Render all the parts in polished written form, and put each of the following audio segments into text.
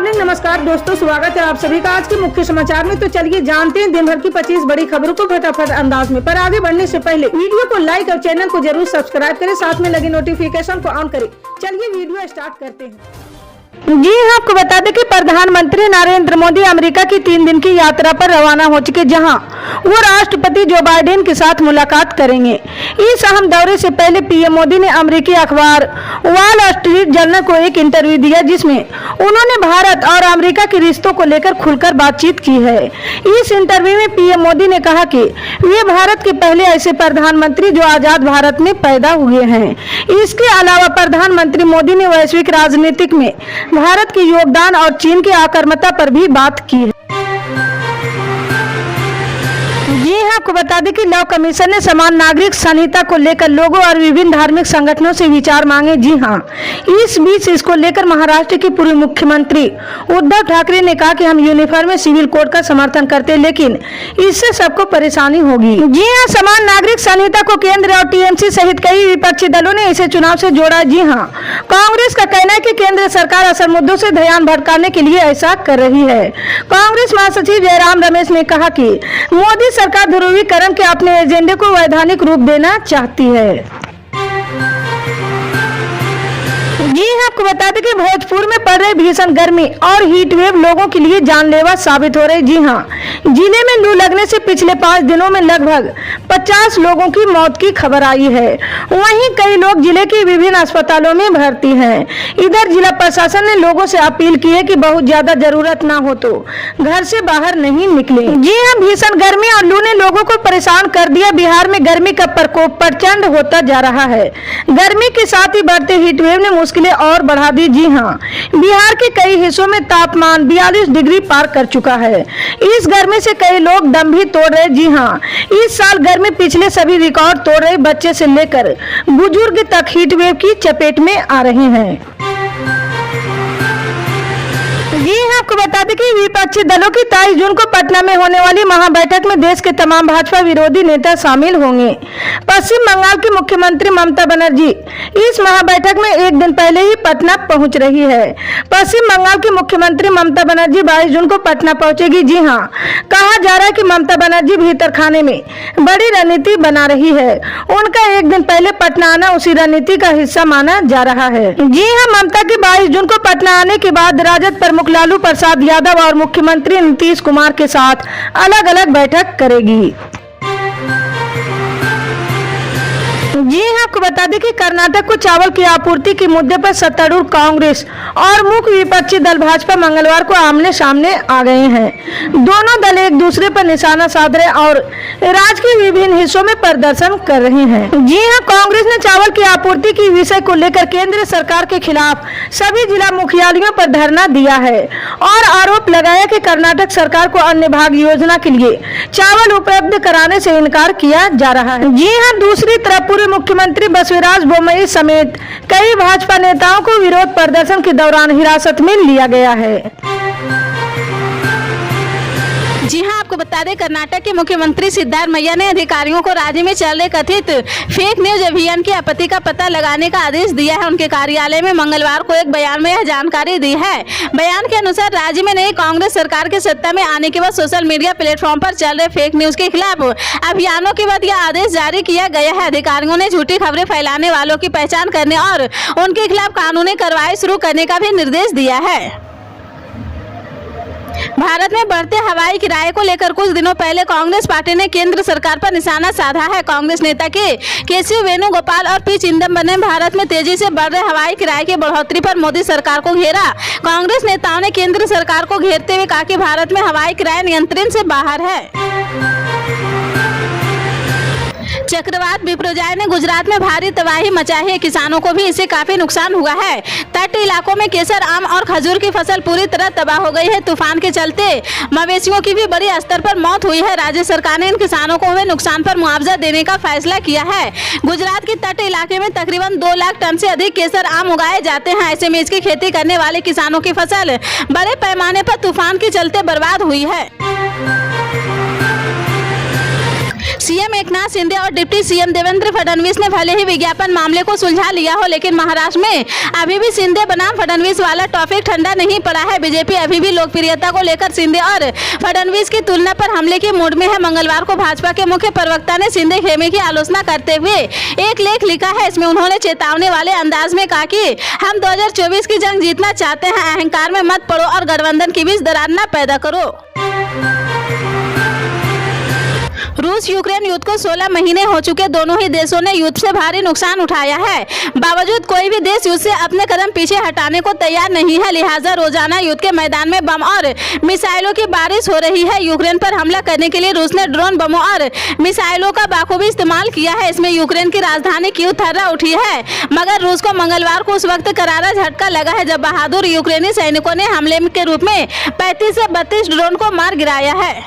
Morning. नमस्कार दोस्तों, स्वागत है आप सभी का आज के मुख्य समाचार में। तो चलिए जानते हैं दिन भर की 25 बड़ी खबरों को फटाफट अंदाज में। पर आगे बढ़ने से पहले वीडियो को लाइक और चैनल को जरूर सब्सक्राइब करें, साथ में लगे नोटिफिकेशन को ऑन करें। चलिए वीडियो स्टार्ट करते हैं। जी हाँ, आपको बता दें कि प्रधानमंत्री नरेंद्र मोदी अमेरिका की 3 दिन की यात्रा पर रवाना हो चुके, जहां वो राष्ट्रपति जो बाइडेन के साथ मुलाकात करेंगे। इस अहम दौरे से पहले पीएम मोदी ने अमेरिकी अखबार वॉल स्ट्रीट जर्नल को एक इंटरव्यू दिया, जिसमें उन्होंने भारत और अमेरिका के रिश्तों को लेकर खुलकर बातचीत की है। इस इंटरव्यू में पीएम मोदी ने कहा कि वे भारत के पहले ऐसे प्रधानमंत्री जो आजाद भारत में पैदा हुए हैं। इसके अलावा प्रधानमंत्री मोदी ने वैश्विक राजनीतिक में भारत के योगदान और चीन की आक्रामकता पर भी बात की है। जी हाँ, आपको बता दें कि लॉ कमीशन ने समान नागरिक संहिता को लेकर लोगों और विभिन्न धार्मिक संगठनों से विचार मांगे। जी हाँ, इस बीच इसको लेकर महाराष्ट्र के पूर्व मुख्यमंत्री उद्धव ठाकरे ने कहा कि हम यूनिफॉर्म में सिविल कोड का समर्थन करते हैं, लेकिन इससे सबको परेशानी होगी। जी हाँ, समान नागरिक संहिता को केंद्र और टीएमसी सहित कई विपक्षी दलों ने इसे चुनाव से जोड़ा। जी हाँ, कांग्रेस का कहना है कि केंद्र सरकार असल मुद्दों से ध्यान भटकाने के लिए ऐसा कर रही है। कांग्रेस महासचिव जयराम रमेश ने कहा कि मोदी सरकार ध्रुवीकरण के अपने एजेंडे को वैधानिक रूप देना चाहती है। जी हाँ, आपको बता दें कि भोजपुर में पड़ रही भीषण गर्मी और हीट वेव लोगों के लिए जानलेवा साबित हो रही। जी हाँ, जिले में लू लगने से पिछले 5 दिनों में लगभग 50 लोगों की मौत की खबर आई है। वहीं कई लोग जिले के विभिन्न अस्पतालों में भर्ती हैं। इधर जिला प्रशासन ने लोगों से अपील की है कि बहुत ज्यादा जरूरत ना हो तो घर से बाहर नहीं निकले। जी हाँ, भीषण गर्मी और लू ने लोगों को परेशान कर दिया। बिहार में गर्मी का प्रकोप प्रचंड होता जा रहा है। गर्मी के साथ ही बढ़ते हीट वेव ने मुश्किलें और बढ़ा दी। जी हाँ, बिहार के कई हिस्सों में तापमान 42 डिग्री पार कर चुका है। इस गर्मी से कई लोग दम भी तोड़ रहे। जी हाँ, इस साल गर्मी पिछले सभी रिकॉर्ड तोड़ रहे। बच्चे से लेकर बुजुर्ग तक हीट वेव की चपेट में आ रहे हैं। जी हाँ, आपको बता दें कि विपक्षी दलों की 23 जून को पटना में होने वाली महाबैठक में देश के तमाम भाजपा विरोधी नेता शामिल होंगे। पश्चिम बंगाल की मुख्यमंत्री ममता बनर्जी इस महाबैठक में एक दिन पहले ही पटना पहुंच रही है। पश्चिम बंगाल की मुख्यमंत्री ममता बनर्जी 22 जून को पटना पहुंचेगी। जी हाँ, कहा जा रहा है कि ममता बनर्जी भीतर खाने में बड़ी रणनीति बना रही है। उनका एक दिन पहले पटना आना उसी रणनीति का हिस्सा माना जा रहा है। जी हाँ, ममता की 22 जून को पटना आने के बाद राजद प्रमुख लालू प्रसाद यादव और मुख्यमंत्री नीतीश कुमार के साथ अलग अलग बैठक करेगी। जी हाँ, आपको बता दें कि कर्नाटक को चावल की आपूर्ति के मुद्दे पर सत्तारूढ़ कांग्रेस और मुख्य विपक्षी दल भाजपा मंगलवार को आमने सामने आ गए हैं। दोनों दल एक दूसरे पर निशाना साध रहे और राज्य के विभिन्न हिस्सों में प्रदर्शन कर रहे हैं। जी हाँ, कांग्रेस ने चावल की आपूर्ति की विषय को लेकर केंद्र सरकार के खिलाफ सभी जिला मुख्यालयों पर धरना दिया है और आरोप लगाया कि कर्नाटक सरकार को अन्य भाग योजना के लिए चावल उपलब्ध कराने से इनकार किया जा रहा है। जी हाँ, दूसरी तरफ पूर्व मुख्यमंत्री बसवराज बोम्मई समेत कई भाजपा नेताओं को विरोध प्रदर्शन के दौरान हिरासत में लिया गया है। जी हाँ, आपको बता दें कर्नाटक के मुख्यमंत्री सिद्धारमैया ने अधिकारियों को राज्य में चल रहे कथित फेक न्यूज अभियान की आपत्ति का पता लगाने का आदेश दिया है। उनके कार्यालय में मंगलवार को एक बयान में यह जानकारी दी है। बयान के अनुसार राज्य में नई कांग्रेस सरकार के सत्ता में आने के बाद सोशल मीडिया प्लेटफॉर्म पर चल रहे फेक न्यूज के खिलाफ अभियानों के बाद यह आदेश जारी किया गया है। अधिकारियों ने झूठी खबरें फैलाने वालों की पहचान करने और उनके खिलाफ कानूनी कार्रवाई शुरू करने का भी निर्देश दिया है। भारत में बढ़ते हवाई किराए को लेकर कुछ दिनों पहले कांग्रेस पार्टी ने केंद्र सरकार पर निशाना साधा है। कांग्रेस नेता के वेणुगोपाल और पी चिदंबरम ने भारत में तेजी से बढ़ रहे हवाई किराए की बढ़ोतरी पर मोदी सरकार को घेरा। कांग्रेस नेताओं ने केंद्र सरकार को घेरते हुए कहा कि भारत में हवाई किराए नियंत्रण से बाहर है। चक्रवात बिपरजॉय ने गुजरात में भारी तबाही मचाई है। किसानों को भी इससे काफी नुकसान हुआ है। तट इलाकों में केसर, आम और खजूर की फसल पूरी तरह तबाह हो गई है। तूफान के चलते मवेशियों की भी बड़ी स्तर पर मौत हुई है। राज्य सरकार ने इन किसानों को हुए नुकसान पर मुआवजा देने का फैसला किया है। गुजरात के तट इलाके में तकरीबन 2 लाख टन से अधिक केसर आम उगाए जाते हैं। ऐसे में इसकी खेती करने वाले किसानों की फसल बड़े पैमाने पर तूफान के चलते बर्बाद हुई है। सीएम एकनाथ शिंदे और डिप्टी सीएम देवेंद्र फडणवीस ने भले ही विज्ञापन मामले को सुलझा लिया हो, लेकिन महाराष्ट्र में अभी भी शिंदे बनाम फडणवीस वाला टॉपिक ठंडा नहीं पड़ा है। बीजेपी अभी भी लोकप्रियता को लेकर शिंदे और फडणवीस की तुलना पर हमले के मूड में है। मंगलवार को भाजपा के मुख्य प्रवक्ता ने शिंदे खेमे की आलोचना करते हुए एक लेख लिखा है। इसमें उन्होंने चेतावनी वाले अंदाज में कहा कि हम 2024 की जंग जीतना चाहते हैं, अहंकार में मत पड़ो और गठबंधन के बीच दरार न पैदा करो। रूस यूक्रेन युद्ध को 16 महीने हो चुके, दोनों ही देशों ने युद्ध से भारी नुकसान उठाया है। बावजूद कोई भी देश युद्ध से अपने कदम पीछे हटाने को तैयार नहीं है। लिहाजा रोजाना युद्ध के मैदान में बम और मिसाइलों की बारिश हो रही है। यूक्रेन पर हमला करने के लिए रूस ने ड्रोन, बमों और मिसाइलों का बाखूबी इस्तेमाल किया है। इसमें यूक्रेन की राजधानी कीव थर्रा उठी है, मगर रूस को मंगलवार को उस वक्त करारा झटका लगा है जब बहादुर यूक्रेनी सैनिकों ने हमले के रूप में 35 से 32 ड्रोन को मार गिराया है।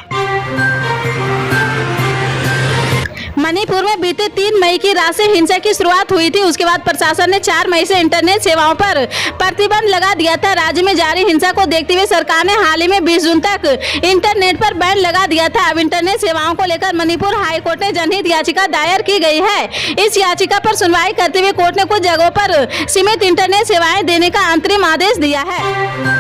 मणिपुर में बीते 3 मई की रात से हिंसा की शुरुआत हुई थी। उसके बाद प्रशासन ने 4 मई से इंटरनेट सेवाओं पर प्रतिबंध लगा दिया था। राज्य में जारी हिंसा को देखते हुए सरकार ने हाल ही में 20 जून तक इंटरनेट पर बैन लगा दिया था। अब इंटरनेट सेवाओं को लेकर मणिपुर हाई कोर्ट ने जनहित याचिका दायर की गई है। इस याचिका पर सुनवाई करते हुए कोर्ट ने कुछ जगहों पर सीमित इंटरनेट सेवाएं देने का अंतरिम आदेश दिया है।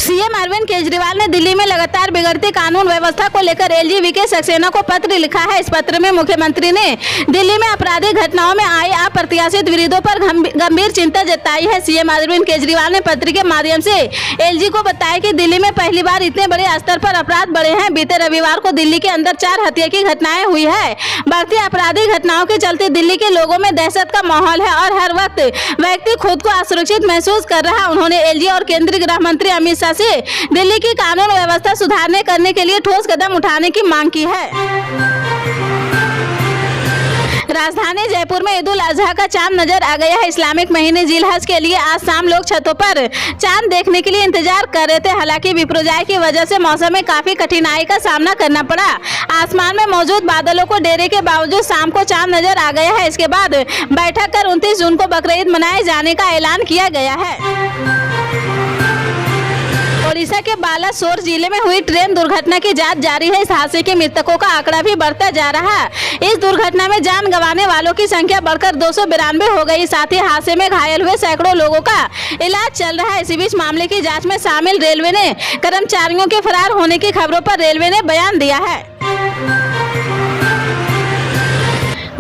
सीएम अरविंद केजरीवाल ने दिल्ली में लगातार बिगड़ती कानून व्यवस्था को लेकर एलजी वीके सक्सेना को पत्र लिखा है। इस पत्र में मुख्यमंत्री ने दिल्ली में आपराधिक घटनाओं में आए अप्रत्याशित विरोधों पर गंभीर चिंता जताई है। सीएम अरविंद केजरीवाल ने पत्र के माध्यम से एलजी को बताया कि दिल्ली में पहली बार इतने बड़े स्तर पर अपराध बढ़े हैं। बीते रविवार को दिल्ली के अंदर 4 हत्या की घटनाएं हुई है। बढ़ती आपराधिक घटनाओं के चलते दिल्ली के लोगों में दहशत का माहौल है और हर वक्त व्यक्ति खुद को असुरक्षित महसूस कर रहा है। उन्होंने एलजी और केंद्रीय गृह मंत्री अमित शाह से दिल्ली की कानून व्यवस्था सुधारने करने के लिए ठोस कदम उठाने की मांग की है। राजधानी जयपुर में ईद उल अजहा का चांद नजर आ गया है। इस्लामिक महीने जिल हज के लिए आज शाम लोग छतों पर चांद देखने के लिए इंतजार कर रहे थे। हालांकि विपर्याय की वजह से मौसम में काफी कठिनाई का सामना करना पड़ा। आसमान में मौजूद बादलों को डेरे के बावजूद शाम को चांद नजर आ गया है। इसके बाद बैठक कर 29 जून को बकरीद मनाए जाने का ऐलान किया गया है। ओडिशा के बालासोर जिले में हुई ट्रेन दुर्घटना की जांच जारी है। इस हादसे के मृतकों का आंकड़ा भी बढ़ता जा रहा है। इस दुर्घटना में जान गंवाने वालों की संख्या बढ़कर 292 हो गई। साथ ही हादसे में घायल हुए सैकड़ों लोगों का इलाज चल रहा है। इसी बीच मामले की जांच में शामिल रेलवे ने कर्मचारियों के फरार होने की खबरों पर रेलवे ने बयान दिया है।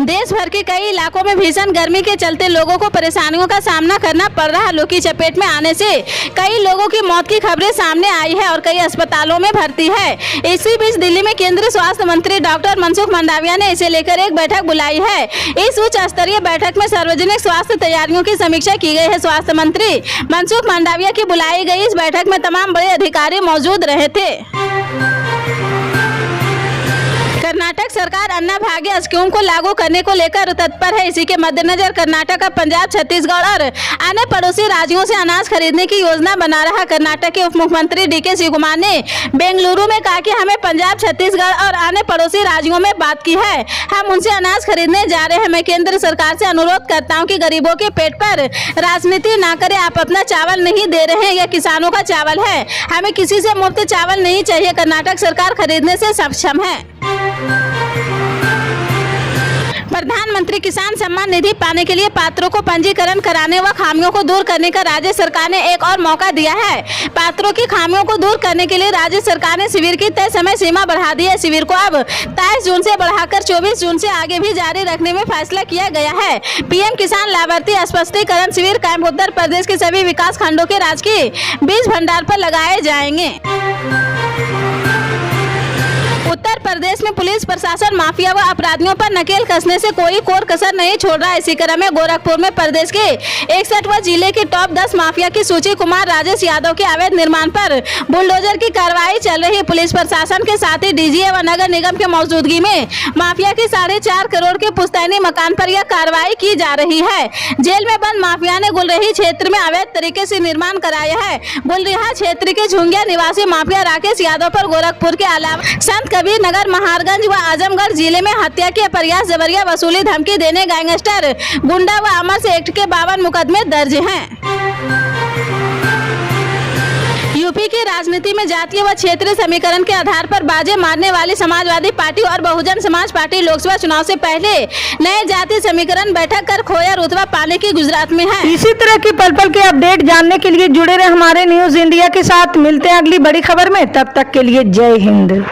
देश भर के कई इलाकों में भीषण गर्मी के चलते लोगों को परेशानियों का सामना करना पड़ रहा है। लू की चपेट में आने से कई लोगों की मौत की खबरें सामने आई है और कई अस्पतालों में भर्ती है। इसी बीच दिल्ली में केंद्रीय स्वास्थ्य मंत्री डॉक्टर मनसुख मंडाविया ने इसे लेकर एक बैठक बुलाई है। इस उच्च स्तरीय बैठक में सार्वजनिक स्वास्थ्य तैयारियों की समीक्षा की गई है। स्वास्थ्य मंत्री मनसुख मंडाविया की बुलाई गई इस बैठक में तमाम बड़े अधिकारी मौजूद रहे थे। कर्नाटक सरकार अन्ना भाग्य स्कीम को लागू करने को लेकर तत्पर है। इसी के मद्देनजर कर्नाटक अब पंजाब, छत्तीसगढ़ और अन्य पड़ोसी राज्यों से अनाज खरीदने की योजना बना रहा। कर्नाटक के उप मुख्यमंत्री डीके शिवकुमार ने बेंगलुरु में कहा कि हमें पंजाब, छत्तीसगढ़ और अन्य पड़ोसी राज्यों में बात की है। हम उनसे अनाज खरीदने जा रहे हैं। मैं केंद्र सरकार से अनुरोध करता हूँ कि गरीबों के पेट पर राजनीति ना करे। आप अपना चावल नहीं दे रहे हैं, यह किसानों का चावल है। हमें किसी से मुफ्त चावल नहीं चाहिए। कर्नाटक सरकार खरीदने से सक्षम है। प्रधानमंत्री किसान सम्मान निधि पाने के लिए पात्रों को पंजीकरण कराने व खामियों को दूर करने का राज्य सरकार ने एक और मौका दिया है। पात्रों की खामियों को दूर करने के लिए राज्य सरकार ने शिविर की तय समय सीमा बढ़ा दी है। शिविर को अब 23 जून से बढ़ाकर 24 जून से आगे भी जारी रखने में फैसला किया गया है। पीएम किसान लाभार्थी स्पष्टीकरण शिविर कैंप उत्तर प्रदेश के सभी विकास खंडों के राजकीय बीज भंडार पर लगाए जाएंगे। उत्तर प्रदेश में पुलिस प्रशासन माफिया व अपराधियों पर नकेल कसने से कोई कोर कसर नहीं छोड़ रहा है। इसी क्रम में गोरखपुर में प्रदेश के 61वें जिले के टॉप 10 माफिया की सूची कुमार राजेश यादव के अवैध निर्माण पर बुलडोजर की कार्रवाई चल रही है। पुलिस प्रशासन के साथ ही डीजीए व नगर निगम की मौजूदगी में माफिया की 4.5 करोड़ के पुश्तैनी मकान पर यह कार्रवाई की जा रही है। जेल में बंद माफिया ने गुलरही क्षेत्र में अवैध तरीके से निर्माण कराया है। गुलरिहा क्षेत्र के झुंगिया निवासी माफिया राकेश यादव पर गोरखपुर के अलावा संत कबीर नगर, महाराजगंज व आजमगढ़ जिले में हत्या के प्रयास, जबरिया वसूली, धमकी देने, गैंगस्टर, गुंडा व अमर एक्ट के 52 मुकदमे दर्ज हैं। यूपी की राजनीति में जातीय व क्षेत्रीय समीकरण के आधार पर बाजे मारने वाली समाजवादी पार्टी और बहुजन समाज पार्टी लोकसभा चुनाव से पहले नए जातीय समीकरण बैठक कर खोया रुतबा पाने की गुजरात में है। इसी तरह की पल पल के अपडेट जानने के लिए जुड़े रहे हमारे न्यूज इंडिया के साथ। मिलते हैं अगली बड़ी खबर में, तब तक के लिए जय हिंद।